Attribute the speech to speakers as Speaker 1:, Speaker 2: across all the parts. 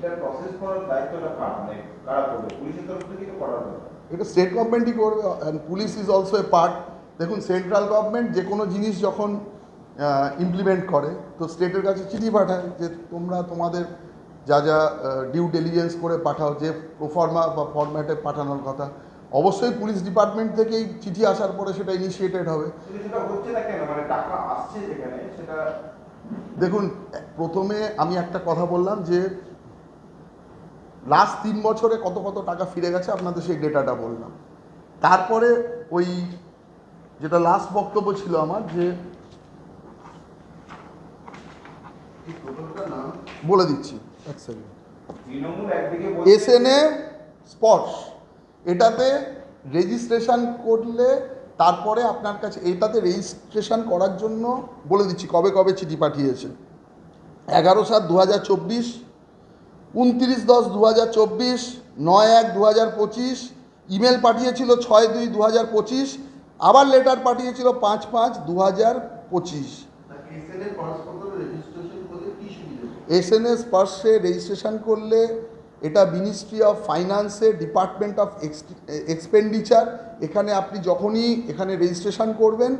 Speaker 1: এইটার প্রসেস করার দায়িত্বটা কার, মানে কারা করবে? পুলিশের তরফ থেকে তো করার কথা।
Speaker 2: এটা স্টেট গভর্নমেন্টই করবে, and police is also a part. দেখুন, সেন্ট্রাল গভর্নমেন্ট যে কোনো জিনিস যখন ইমপ্লিমেন্ট করে তো স্টেটের কাছে চিঠি পাঠায় যে তোমরা তোমাদের যা যা ডিউ ডিলিজেন্স করে পাঠাও, যে প্রোফর্মা বা ফরম্যাটে পাঠানোর কথা। অবশ্যই পুলিশ ডিপার্টমেন্ট থেকেই চিঠি আসার পরে সেটা ইনিশিয়েটেড হবে।
Speaker 1: কিন্তু সেটা হচ্ছে না কেন, মানে টাকা আসছে যেখানে সেটা।
Speaker 2: দেখুন, প্রথমে আমি একটা কথা বললাম যে লাস্ট 3 বছরে কত কত টাকা ফিরে গেছে, আপনাদের সেই ডেটাটা বললাম। তারপরে ওই যেটা লাস্ট বক্তব্য ছিল আমার, যে বলে দিচ্ছি এক সেকেন্ড।
Speaker 1: তৃণমূল একদিকে
Speaker 2: এসএনএ স্পর্শ, এটাতে রেজিস্ট্রেশন করলে তারপরে আপনার কাছে এটাতে রেজিস্ট্রেশন করার জন্য বলে দিচ্ছি কবে কবে চিঠি পাঠিয়েছে। 11/7/2024, 29/10/2024, 9/1/2025, ইমেল পাঠিয়েছিল 6/2/2025, আবার লেটার পাঠিয়েছিল 5/5/2025। এসএনএ স্পর্শে রেজিস্ট্রেশন করলে এটা মিনিস্ট্রি অফ ফাইন্যান্সে ডিপার্টমেন্ট অফ এক্সপেন্ডিচার, এখানে আপনি যখনই এখানে রেজিস্ট্রেশন করবেন,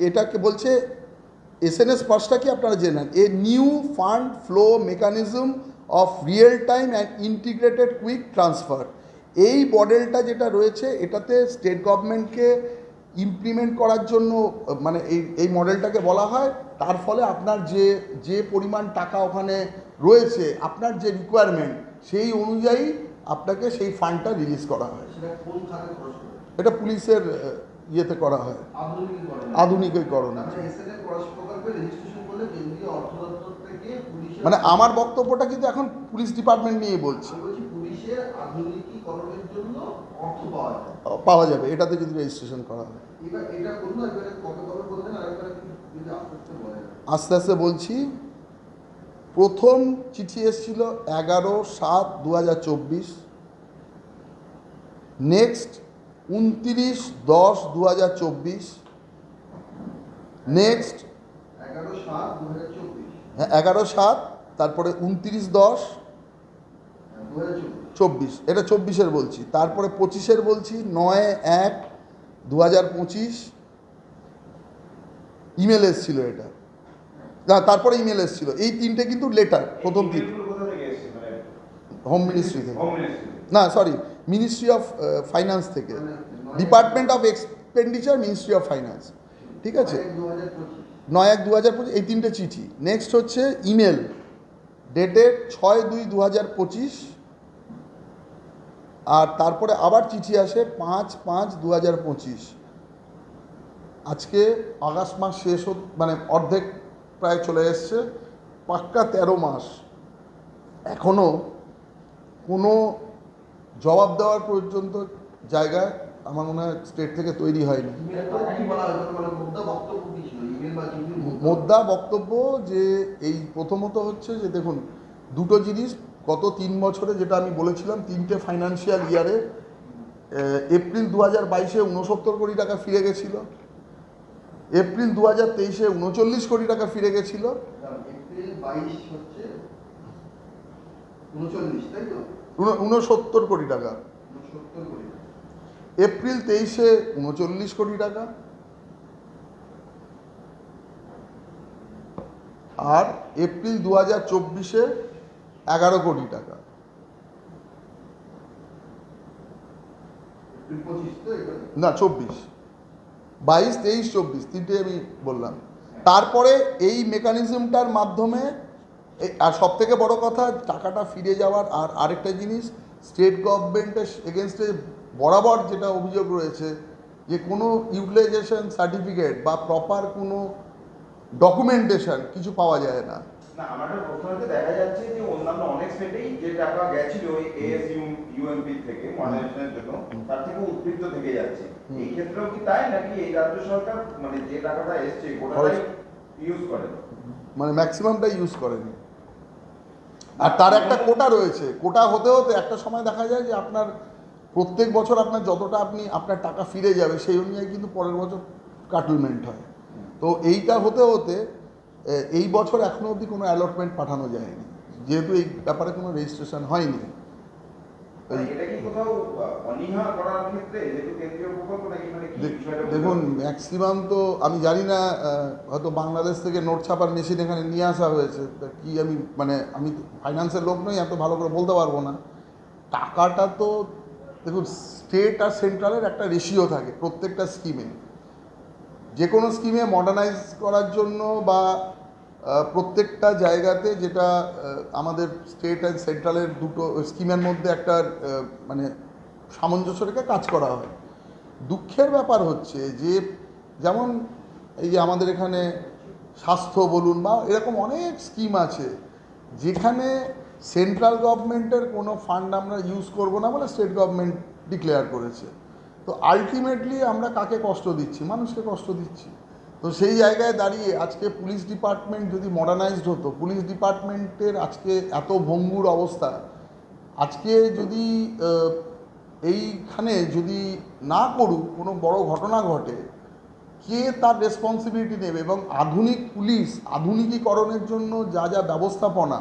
Speaker 2: এটাকে বলছে এসএনএ স্পর্শটা কি আপনারা জেনেন, a new fund flow mechanism of real time and integrated quick transfer. এই মডেলটা যেটা রয়েছে এটাতে স্টেট গভর্নমেন্টকে ইমপ্লিমেন্ট করার জন্য, মানে এই মডেলটাকে বলা হয়। তার ফলে আপনার যে পরিমাণ টাকা ওখানে রয়েছে, আপনার যে রিকোয়ারমেন্ট সেই অনুযায়ী আপনাকে সেই ফান্ডটা রিলিজ করা হয়। এটা পুলিশের ইয়েতে করা হয়, আধুনিকীকরণ। মানে আমার বক্তব্যটা কিন্তু এখন পুলিশ ডিপার্টমেন্ট নিয়ে বলছি। পাওয়া যাবে এটাতে যদি রেজিস্ট্রেশন করা হয়। আস্তে আস্তে বলছি। প্রথম চিঠি এসেছিল 11/7/2024, নেক্সট 29/10/2024, নেক্সট 11/7, তারপরে 29/10/24, এটা 24-এর বলছি। তারপরে 25-এর বলছি 9/1/2025, ইমেল এসেছিল এটা। না, তারপরে ইমেল এসেছিল। এই তিনটে কিন্তু লেটার, প্রথম তিন হোম মিনিস্ট্রি থেকে, না সরি, মিনিস্ট্রি অফ ফাইন্যান্স থেকে, department of expenditure, ministry of finance, ঠিক আছে। 9/1/2025 এই তিনটে চিঠি। নেক্সট হচ্ছে ইমেল ডেটেড 6/2/2025, আর তারপরে আবার চিঠি আসে 5/5/2025। আজকে আগস্ট মাস শেষ মানে অর্ধেক প্রায় চলে এসছে, পাক্কা 13 মাস, এখনও কোনো জবাব দেওয়ার পর্যন্ত জায়গায় আমার মনে হয় স্টেট থেকে তৈরি হয়নি। মোদ্দা বক্তব্য যে এই প্রথমত হচ্ছে যে দেখুন, দুটো জিনিস গত 3 বছরে যেটা আমি বলেছিলাম, 3টে ফাইন্যান্সিয়াল ইয়ারে এপ্রিল 2022-এ 69 কোটি টাকা ফিরে গেছিলো, এপ্রিল 2023-এ 39 কোটি টাকা ফিরে গেছিল,
Speaker 3: এপ্রিল 22 হচ্ছে 39, তাই তো?
Speaker 2: 69 কোটি টাকা,
Speaker 3: 69 কোটি।
Speaker 2: এপ্রিল 23-এ 39 কোটি টাকা, আর এপ্রিল 2024-এ 11 কোটি টাকা। না, 24, 22, 23, 24 তিনটে আমি বললাম। তারপরে এই মেকানিজমটার মাধ্যমে, আর সব থেকে বড় কথা টাকাটা ফিরে যাওয়ার, আর আরেকটা জিনিস, স্টেট গভর্নমেন্টের এগেনস্টে বরাবর যেটা অভিযোগ রয়েছে যে কোনো ইউটিলাইজেশন সার্টিফিকেট বা প্রপার কোনো ডকুমেন্টেশন কিছু পাওয়া যায় না।
Speaker 1: না, আমাদের প্রশ্নতে দেখা যাচ্ছে যে অন্যান্য অনেক স্টেটেই যে টাকা গেছিল ওই এএসইউএমপি থেকে মডার্নাইজেশনের জন্য, তার থেকে উদ্বৃত্ত থেকে যাচ্ছে। এই ক্ষেত্রেও কি তাই, নাকি এই রাজ্য সরকার মানে যে টাকাটা এসছে গোটাটাই ইউজ করে,
Speaker 2: মানে ম্যাক্সিমামটা ইউজ করেনি? আর তার একটা কোটা রয়েছে, কোটা হতে হতে একটা সময় দেখা যায় যে আপনার প্রত্যেক বছর আপনার যতটা আপনার টাকা ফিরে যাবে সেই অনুযায়ী কিন্তু পরের বছর কাটলমেন্ট হয়। তো এইটা হতে হতে এই বছর এখনো অবধি কোনো অ্যালটমেন্ট পাঠানো যায়নি। যেহেতু এই ব্যাপারে কোনো রেজিস্ট্রেশন হয়নি।
Speaker 1: মানে এটা কি কোথাও অনীহা করার ক্ষেত্রে যেহেতু কেন্দ্রীয় প্রকল্প নাকি মানে কি বিষয়টা
Speaker 2: দেখুন ম্যাক্সিমাম তো আমি জানি না, হয়তো বাংলাদেশ থেকে নোট ছাপার মেশিন এখানে নিয়ে আসা হয়েছে, তা কি আমি মানে আমি ফাইন্যান্সের লোক নই, এত ভালো করে বলতে পারবো না। টাকাটা তো দেখুন স্টেট আর সেন্ট্রালের একটা রেশিও থাকে প্রত্যেকটা স্কিমে। যে কোনো স্কিমে মডার্নাইজ করার জন্য বা প্রত্যেকটা জায়গাতে যেটা আমাদের স্টেট অ্যান্ড সেন্ট্রালের দুটো স্কিমের মধ্যে একটা মানে সামঞ্জস্য রেখে কাজ করা হয়। দুঃখের ব্যাপার হচ্ছে যে যেমন এই যে আমাদের এখানে স্বাস্থ্য বলুন বা এরকম অনেক স্কিম আছে যেখানে সেন্ট্রাল গভর্নমেন্টের কোনো ফান্ড আমরা ইউজ করব না বলে স্টেট গভর্নমেন্ট ডিক্লেয়ার করেছে। তো আলটিমেটলি আমরা কাকে কষ্ট দিচ্ছি? মানুষকে কষ্ট দিচ্ছি। তো সেই জায়গায় দাঁড়িয়ে আজকে পুলিশ ডিপার্টমেন্ট যদি মডার্নাইজড হতো, পুলিশ ডিপার্টমেন্টের আজকে এত ভঙ্গুর অবস্থা, আজকে যদি এইখানে যদি না করুক কোনো বড় ঘটনা ঘটে, কে তার রেসপন্সিবিলিটি নেবে? এবং আধুনিক পুলিশ আধুনিকীকরণের জন্য যা যা ব্যবস্থাপনা,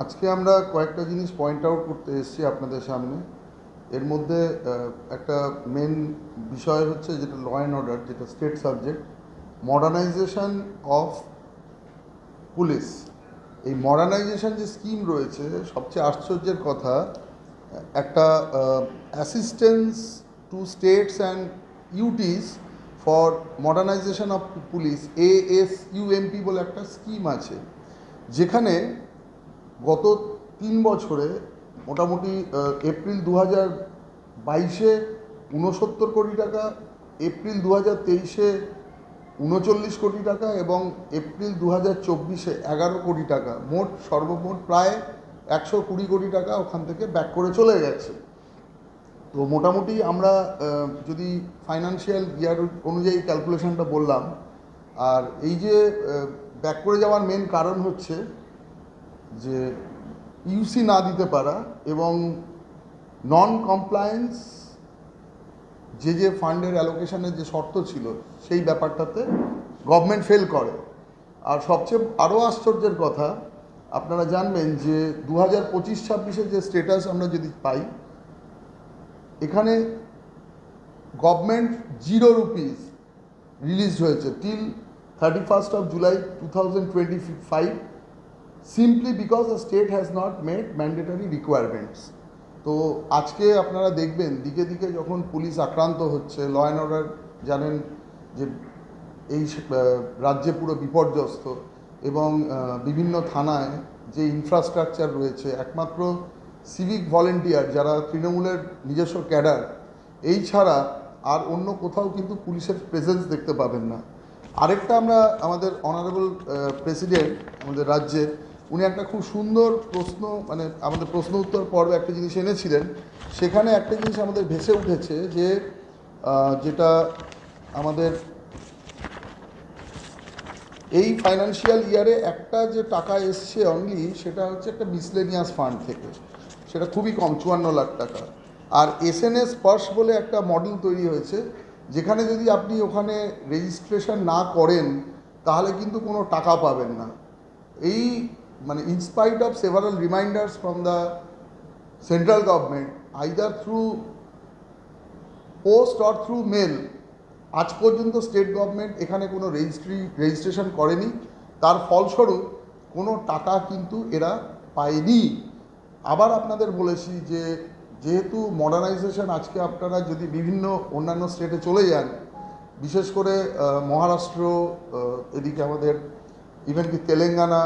Speaker 2: আজকে আমরা কয়েকটা জিনিস পয়েন্ট আউট করতে এসেছি আপনাদের সামনে। এর মধ্যে একটা মেন বিষয় হচ্ছে যেটা ল অ্যান্ড অর্ডার, যেটা state subject, modernization of police. এই মডার্নাইজেশন যে স্কিম রয়েছে, সবচেয়ে আশ্চর্যের কথা, একটা assistance to states and UTs for modernization of police, ASUMP বলে একটা স্কিম আছে, যেখানে গত 3 বছরে মোটামুটি এপ্রিল 2022-এ 69 কোটি টাকা, এপ্রিল 2023-এ 39 কোটি টাকা এবং এপ্রিল 2024-এ 11 কোটি টাকা, মোট সর্বমোট প্রায় 120 কোটি টাকা ওখান থেকে ব্যাক করে চলে গেছে। তো মোটামুটি আমরা যদি ফাইন্যান্সিয়াল ইয়ার অনুযায়ী ক্যালকুলেশনটা বললাম, আর এই যে ব্যাক করে যাওয়ার মেন কারণ হচ্ছে যে ইউসি না দিতে পারা এবং নন কমপ্লায়েন্স, যে ফান্ডের অ্যালোকেশনের যে শর্ত ছিল সেই ব্যাপারটাতে গভর্নমেন্ট ফেল করে। আর সবচেয়ে আরও আশ্চর্যের কথা, আপনারা জানবেন যে 2025-26-এর যে স্ট্যাটাস আমরা যদি পাই, এখানে গভর্নমেন্ট 0 রুপিস রিলিজ হয়েছে till 31st of July 2025, simply because the state has not made mandatory requirements. তো আজকে আপনারা দেখবেন দিকে দিকে যখন পুলিশ আক্রান্ত হচ্ছে, ল অ্যান্ড অর্ডার জানেন যে এই রাজ্যে পুরো বিপর্যস্ত, এবং বিভিন্ন থানায় যে ইনফ্রাস্ট্রাকচার রয়েছে, একমাত্র সিভিক ভলেন্টিয়ার যারা তৃণমূলের নিজস্ব ক্যাডার, এই ছাড়া আর অন্য কোথাও কিন্তু পুলিশের প্রেজেন্স দেখতে পাবেন না। আরেকটা আমরা আমাদের অনারেবল প্রেসিডেন্ট আমাদের রাজ্যের, উনি একটা খুব সুন্দর প্রশ্ন, মানে আমাদের প্রশ্ন উত্তর পর্বে একটা জিনিস এনেছিলেন, সেখানে একটা জিনিস আমাদের ভেসে উঠেছে যে যেটা আমাদের এই ফাইন্যান্সিয়াল ইয়ারে একটা যে টাকা এসছে অনলি, সেটা হচ্ছে একটা মিসলেনিয়াস ফান্ড থেকে, সেটা খুবই কম, 54 লাখ টাকা। আর SNS পার্স বলে একটা মডেল তৈরি হয়েছে, যেখানে যদি আপনি ওখানে রেজিস্ট্রেশন না করেন তাহলে কিন্তু কোনো টাকা পাবেন না। এই মানে inspite of several reminders from the central government either through post or through mail, আজ পর্যন্ত স্টেট গভর্নমেন্ট এখানে কোনো রেজিস্ট্রেশন করেনি। তার ফলস্বরূপ কোনো টাকা কিন্তু এরা পায়নি। আবার আপনাদের বলেছি যে যেহেতু মডার্নাইজেশন, আজকে আপনারা যদি বিভিন্ন অন্যান্য স্টেটে চলে যান, বিশেষ করে মহারাষ্ট্র, এদিকে আমাদের ইভেন কি তেলেঙ্গানা,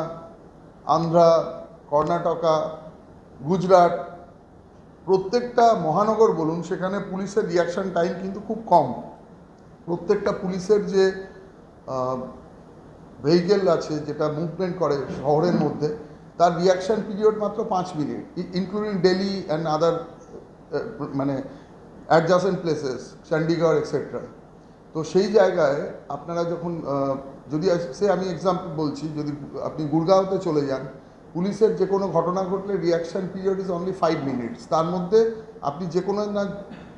Speaker 2: আন্ধ্রা, কর্ণাটকা, গুজরাট, প্রত্যেকটা মহানগর বলুন, সেখানে পুলিশের রিয়াকশন টাইম কিন্তু খুব কম। প্রত্যেকটা পুলিশের যে ভেহিকেল আছে যেটা মুভমেন্ট করে শহরের মধ্যে, তার রিয়াকশন পিরিয়ড মাত্র 5 minute, including Delhi and other মানে অ্যাডজাসেন্ট প্লেসেস, চণ্ডীগড় এক্সেট্রা। তো সেই জায়গায় আপনারা যখন যদি আমি এক্সাম্পল বলছি, যদি আপনি গুরগাঁওতে চলে যান, পুলিশের যে কোনো ঘটনা ঘটলে reaction period is only 5 minutes. তার মধ্যে আপনি যে কোনো না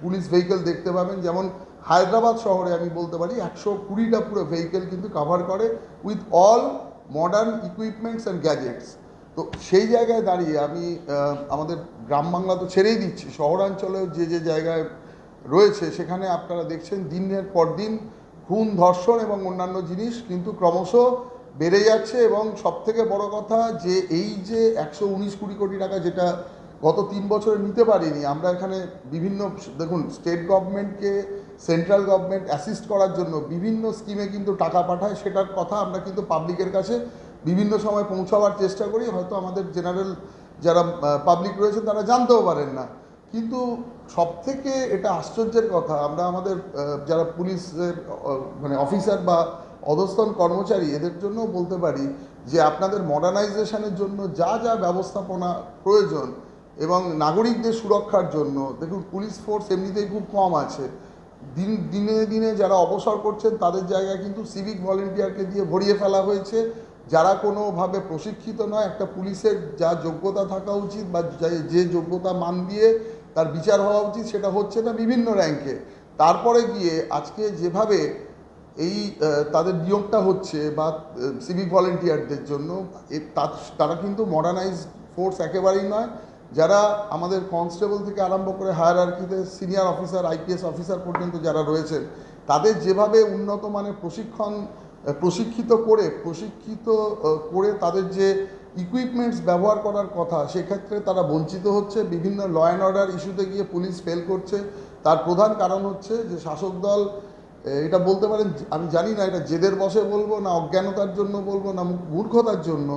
Speaker 2: পুলিশ ভেহিকেল দেখতে পাবেন। যেমন হায়দ্রাবাদ শহরে আমি বলতে পারি 120টা পুরো ভেহিকেল কিন্তু কাভার করে with all modern equipments and gadgets. তো সেই জায়গায় দাঁড়িয়ে আমি আমাদের গ্রাম বাংলা তো ছেড়েই দিচ্ছি, শহরাঞ্চলেও যে যে জায়গায় রয়েছে সেখানে আপনারা দেখছেন দিনের পর দিন খুন, ধর্ষণ এবং অন্যান্য জিনিস কিন্তু ক্রমশ বেড়ে যাচ্ছে। এবং সবথেকে বড় কথা যে এই যে 119 কোটি টাকা যেটা গত 3 বছরে নিতে পারিনি আমরা, এখানে বিভিন্ন দেখুন স্টেট গভর্নমেন্টকে সেন্ট্রাল গভর্নমেন্ট অ্যাসিস্ট করার জন্য বিভিন্ন স্কিমে কিন্তু টাকা পাঠায়, সেটার কথা আমরা কিন্তু পাবলিকের কাছে বিভিন্ন সময় পৌঁছাবার চেষ্টা করি। হয়তো আমাদের জেনারেল যারা পাবলিক রয়েছে তারা জানতেও পারেন না। কিন্তু সবথেকে এটা আশ্চর্যের কথা, আমরা আমাদের যারা পুলিশের মানে অফিসার বা অধস্তন কর্মচারী এদের জন্য বলতে পারি যে আপনাদের মডার্নাইজেশনের জন্য যা যা ব্যবস্থাপনা প্রয়োজন এবং নাগরিকদের সুরক্ষার জন্য, দেখুন পুলিশ ফোর্স এমনিতেই খুব কম আছে, দিনে দিনে যারা অবসর করছেন তাদের জায়গায় কিন্তু সিভিক ভলেন্টিয়ারকে দিয়ে ভরিয়ে ফেলা হয়েছে, যারা কোনোভাবে প্রশিক্ষিত নয়। একটা পুলিশের যা যোগ্যতা থাকা উচিত বা যে যোগ্যতা মান দিয়ে তার বিচার হওয়া উচিত সেটা হচ্ছে না বিভিন্ন র্যাঙ্কে। তারপরে গিয়ে আজকে যেভাবে এই তাদের নিয়োগটা হচ্ছে বা সিভিক ভলেন্টিয়ারদের জন্য তারা কিন্তু মডার্নাইজ ফোর্স একেবারেই নয়। যারা আমাদের কনস্টেবল থেকে আরম্ভ করে হায়ারার্কিতে সিনিয়র অফিসার, আইপিএস অফিসার পর্যন্ত যারা রয়েছেন তাদের যেভাবে উন্নত মানের প্রশিক্ষিত করে তাদের যে ইকুইপমেন্টস ব্যবহার করার কথা সেক্ষেত্রে তারা বঞ্চিত হচ্ছে। বিভিন্ন ল অ্যান্ড অর্ডার ইস্যুতে গিয়ে পুলিশ ফেল করছে। তার প্রধান কারণ হচ্ছে যে শাসক দল, এটা বলতে পারেন আমি জানি না এটা জেদের বশে বলবো না অজ্ঞানতার জন্য বলবো না মূর্খতার জন্য,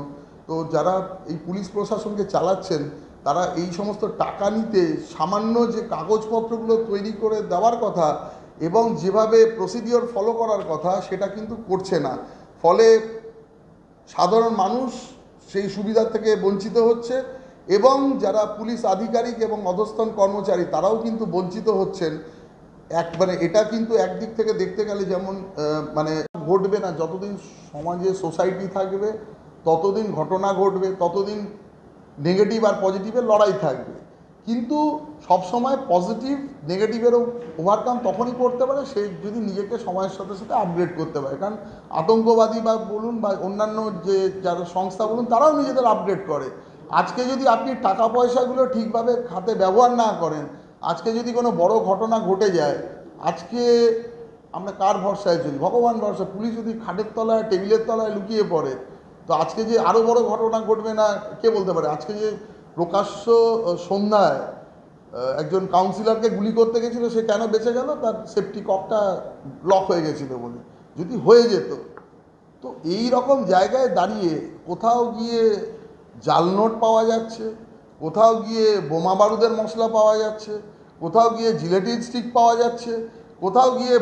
Speaker 2: তো যারা এই পুলিশ প্রশাসনকে চালাচ্ছেন তারা এই সমস্ত টাকা নিতে সামান্য যে কাগজপত্রগুলো তৈরি করে দেওয়ার কথা এবং যেভাবে প্রসিডিওর ফলো করার কথা সেটা কিন্তু করছে না। ফলে সাধারণ মানুষ সেই সুবিধা থেকে বঞ্চিত হচ্ছে এবং যারা পুলিশ আধিকারিক এবং অধস্তন কর্মচারী তারাও কিন্তু বঞ্চিত হচ্ছেন। মানে এটা কিন্তু একদিক থেকে দেখতে গেলে যেমন মানে ঘটবে না, যতদিন সমাজে সোসাইটি থাকবে ততদিন ঘটনা ঘটবে, ততদিন নেগেটিভ আর পজিটিভের লড়াই থাকবে। কিন্তু সবসময় পজিটিভ নেগেটিভেরও ওভারকাম তখনই করতে পারে সে যদি নিজেকে সময়ের সাথে সাথে আপগ্রেড করতে পারে। কারণ আতঙ্কবাদী বা বলুন বা অন্যান্য যে যারা সংস্থা বলুন তারাও নিজেদের আপগ্রেড করে। আজকে যদি আপনি টাকা পয়সাগুলো ঠিকভাবে খাতে ব্যবহার না করেন, আজকে যদি কোনো বড় ঘটনা ঘটে যায়, আজকে আমরা কার ভরসায় চলি? ভগবান ভরসা। পুলিশ যদি খাটের তলায় টেবিলের তলায় লুকিয়ে পড়ে তো আজকে যে আরও বড় ঘটনা ঘটবে না কে বলতে পারে? আজকে যে প্রকাশ্য সন্ধ্যায় একজন কাউন্সিলরকে গুলি করতে গেছিলো সে কেন বেঁচে গেল? তার সেফটি ককটা ব্লক হয়ে গেছিলো বলে। যদি হয়ে যেত তো এই রকম জায়গায় দাঁড়িয়ে কোথাও গিয়ে জাল নোট পাওয়া যাচ্ছে, কোথাও গিয়ে বোমা বারুদের মশলা পাওয়া যাচ্ছে, কোথাও গিয়ে জিলেটিন স্টিক পাওয়া যাচ্ছে, কোথাও গিয়ে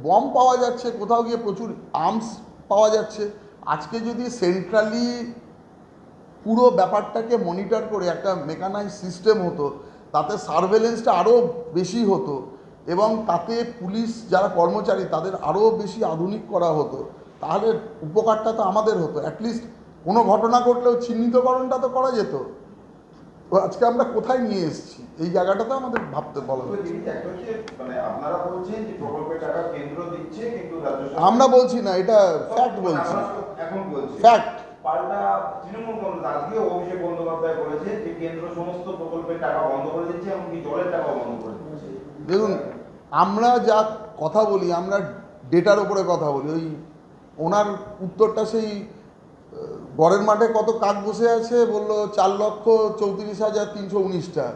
Speaker 2: বম পাওয়া যাচ্ছে, কোথাও গিয়ে প্রচুর আর্মস পাওয়া যাচ্ছে। আজকে যদি সেন্ট্রালি পুরো ব্যাপারটাকে মনিটর করে একটা মেকানাইজ সিস্টেম হতো, তাতে সার্ভেলেন্সটা আরও বেশি হতো এবং তাতে পুলিশ যারা কর্মচারী তাদের আরও বেশি আধুনিক করা হতো, তাহলে উপকারটা তো আমাদের হতো। অ্যাটলিস্ট কোনো ঘটনা ঘটলেও চিহ্নিতকরণটা তো করা যেত। তো আজকে আমরা কোথায় নিয়ে এসেছি এই জায়গাটাতে আমাদের ভাবতে বলা
Speaker 1: তো জিনিস একটা হচ্ছে, মানে আপনারা বলছেন যে প্রকল্পের টাকা কেন্দ্র দিচ্ছে কিন্তু রাজ্য সরকার,
Speaker 2: আমরা বলছি না, এটা ফ্যাক্ট বলছি,
Speaker 1: এখন বলছি
Speaker 2: ফ্যাক্ট।
Speaker 1: পাল্টা তৃণমূল কংগ্রেস আজকে অভিষেক বন্দ্যোপাধ্যায় বলেছে যে কেন্দ্র সমস্ত প্রকল্পের টাকা বন্ধ করে দিচ্ছে, এমনকি জলের টাকাও বন্ধ করে দিচ্ছে।
Speaker 2: দেখুন আমরা যা কথা বলি আমরা ডেটার উপরে কথা বলি। ওই ওনার উত্তরটা সেই গড়ের মাঠে কত কাক বসে আছে বললো 4,34,319টা,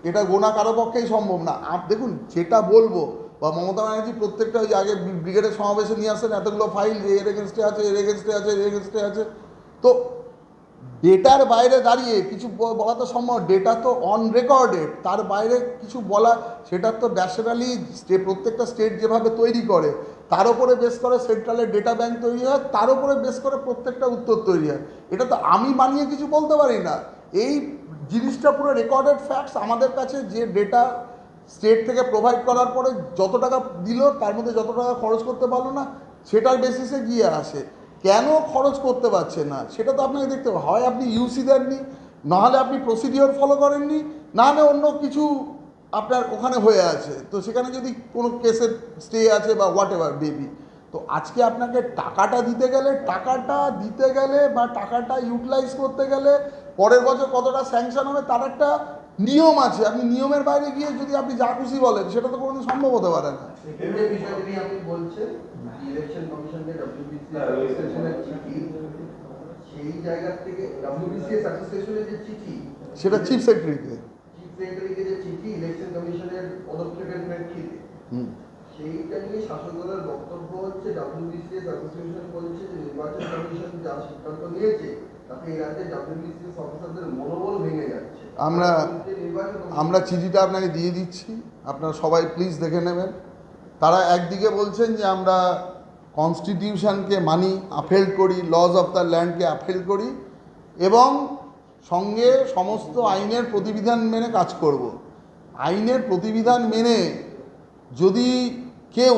Speaker 2: এটা গোনা কারো পক্ষেই সম্ভব না। দেখুন যেটা বলবো বা মমতা ব্যানার্জি প্রত্যেকটা ওই আগে ব্রিগেডের সমাবেশে নিয়ে আসেন এতগুলো ফাইল এর এগেনস্টে আছে, এর এগেনস্টে আছে, এর এগেনস্টে আছে, তো ডেটার বাইরে দাঁড়িয়ে কিছু বলা তো সম্ভব। ডেটা তো অন রেকর্ডেড, তার বাইরে কিছু বলা সেটা তো ন্যাশনালি প্রত্যেকটা স্টেট যেভাবে তৈরি করে তার উপরে বেস করে সেন্ট্রালের ডেটা ব্যাংক তৈরি হয়, তার উপরে বেস করে প্রত্যেকটা উত্তর তৈরি হয়। এটা তো আমি বানিয়ে কিছু বলতে পারি না, এই জিনিসটা পুরো রেকর্ডেড ফ্যাক্টস। আমাদের কাছে যে ডেটা স্টেট থেকে প্রোভাইড করার পরে যত টাকা দিল তার মধ্যে যত টাকা খরচ করতে পারলো না সেটার বেসিসে গিয়ে আসে। কেন খরচ করতে পারছে না সেটা তো আপনাকে দেখতে হবে। হয় আপনি ইউসি দেননি, নাহলে আপনি প্রসিডিওর ফলো করেননি, নাহলে অন্য কিছু আপনার ওখানে হয়ে আছে, তো সেখানে যদি কোনো কেসের স্টে আছে বা হোয়াট এভার বেবি, তো আজকে আপনাকে টাকাটা দিতে গেলে বা টাকাটা ইউটিলাইজ করতে গেলে পরের বছর কতটা স্যাংশন হবে তার একটা নিয়ম আছে। আপনি নিয়মের বাইরে গিয়ে যদি আপনি যা খুশি বলেন সেটা তো কোনোদিন সম্ভব হতে পারে না।
Speaker 3: সেকেন্ড যে বিষয়টি আপনি বলছেন ইলেকশন কমিশনের ডব্লিউবিসিএস অ্যাসোসিয়েশনের চিঠি, সেই জায়গা থেকে ডব্লিউবিসিএস অ্যাসোসিয়েশনের যে চিঠি,
Speaker 2: সেটা চিফ সেক্রেটারিকে।
Speaker 3: চিফ সেক্রেটারিকে যে চিঠি ইলেকশন কমিশনের পদক্ষেপের প্রেক্ষিতে, সেইটা নিয়ে শাসক দলের বক্তব্য হচ্ছে ডব্লিউবিসিএস অ্যাসোসিয়েশন বলছে যে নির্বাচন কমিশন যা সিদ্ধান্ত নিয়েছে তাতে এই রাজ্যে ডব্লিউবিসিএস অফিসারদের মনোবল ভেঙে যাচ্ছে।
Speaker 2: আমরা চিঠিটা আপনাকে দিয়ে দিচ্ছি, আপনারা সবাই প্লিজ দেখে নেবেন। তারা একদিকে বলছেন যে আমরা কনস্টিটিউশনকে মানি, আপহেল্ড করি, লজ অফ দ্য ল্যান্ডকে আপহেল্ড করি এবং সঙ্গে সমস্ত আইনের প্রতিবিধান মেনে কাজ করব। আইনের প্রতিবিধান মেনে যদি কেউ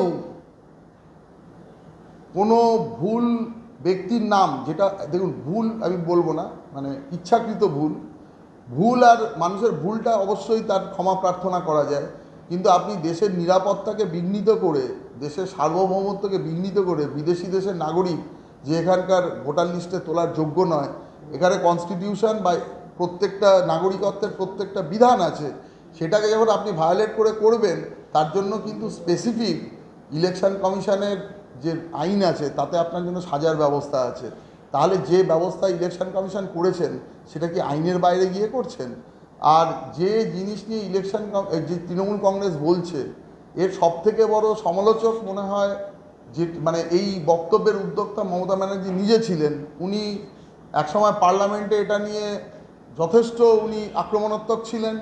Speaker 2: কোনো ভুল ব্যক্তির নাম, যেটা দেখুন ভুল আমি বলবো না, মানে ইচ্ছাকৃত ভুল আর মানুষের ভুলটা অবশ্যই তার ক্ষমা প্রার্থনা করা যায়, কিন্তু আপনি দেশের নিরাপত্তাকে বিঘ্নিত করে, দেশের সার্বভৌমত্বকে বিঘ্নিত করে বিদেশি দেশের নাগরিক যে এখানকার ভোটার লিস্টে তোলার যোগ্য নয়, এখানে কনস্টিটিউশন বা প্রত্যেকটা নাগরিকত্বের প্রত্যেকটা বিধান আছে, সেটাকে যখন আপনি ভায়োলেট করে করবেন, তার জন্য কিন্তু স্পেসিফিক ইলেকশন কমিশনের যে আইন আছে তাতে আপনার জন্য সাজার ব্যবস্থা আছে। তাহলে যে ব্যবস্থা ইলেকশন কমিশন করেছেন সেটা কি আইনের বাইরে গিয়ে করছেন? আর যে জিনিস নিয়ে যে তৃণমূল কংগ্রেস বলছে, এর সবথেকে বড় সমালোচক মনে হয় যে মানে এই বক্তব্যের উদ্যোক্তা মমতা ব্যানার্জি নিজে ছিলেন। উনি একসময় পার্লামেন্টে এটা নিয়ে যথেষ্ট উনি আক্রমণাত্মক ছিলেন,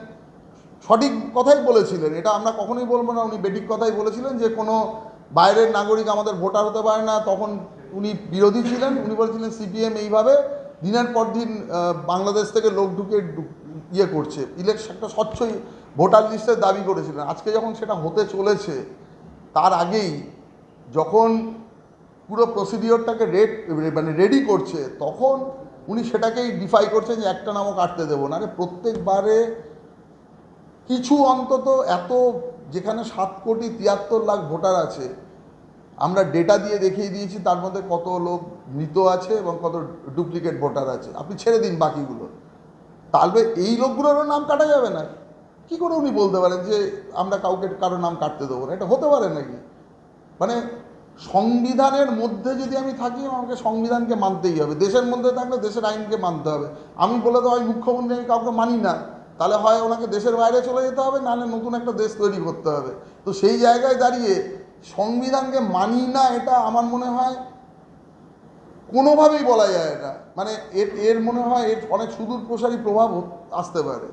Speaker 2: সঠিক কথাই বলেছিলেন, এটা আমরা কখনোই বলবো না উনি বেঠিক কথাই বলেছিলেন যে কোনো বাইরের নাগরিক আমাদের ভোটার হতে পারে না। তখন উনি বিরোধী ছিলেন, উনি বলেছিলেন সিপিএম এইভাবে দিনের পর দিন বাংলাদেশ থেকে লোক ঢুকে ইয়ে করছে, একটা স্বচ্ছই ভোটার লিস্টের দাবি করেছিলেন। আজকে যখন সেটা হতে চলেছে, তার আগেই যখন পুরো প্রসিডিওরটাকে রেডি করছে, তখন উনি সেটাকেই ডিফাই করছেন যে একটা নামও কাটতে দেবো না। আরে প্রত্যেকবারে কিছু অন্তত এত, যেখানে 7,73,00,000 ভোটার আছে, আমরা ডেটা দিয়ে দেখিয়ে দিয়েছি তার মধ্যে কত লোক মৃত আছে এবং কত ডুপ্লিকেট ভোটার আছে। আপনি ছেড়ে দিন বাকিগুলো, তাহলে এই লোকগুলোরও নাম কাটা যাবে না? কি করে উনি বলতে পারেন যে আমরা কারো নাম কাটতে দেবো না? এটা হতে পারে নাকি? মানে সংবিধানের মধ্যে যদি আমি থাকি, আমাকে সংবিধানকে মানতেই হবে। দেশের মধ্যে থাকলে দেশের আইনকে মানতে হবে। আমি বলে দেওয়া হয় মুখ্যমন্ত্রী আমি কাউকে মানি না, তাহলে হয় ওনাকে দেশের বাইরে চলে যেতে হবে, নাহলে নতুন একটা দেশ তৈরি করতে হবে। তো সেই জায়গায় দাঁড়িয়ে সংবিধানকে মানি না, এটা আমার মনে হয় কোনোভাবেই বলা যায় না। মানে এর মনে হয় এর অনেক সুদূর প্রসারী প্রভাব আসতে পারে।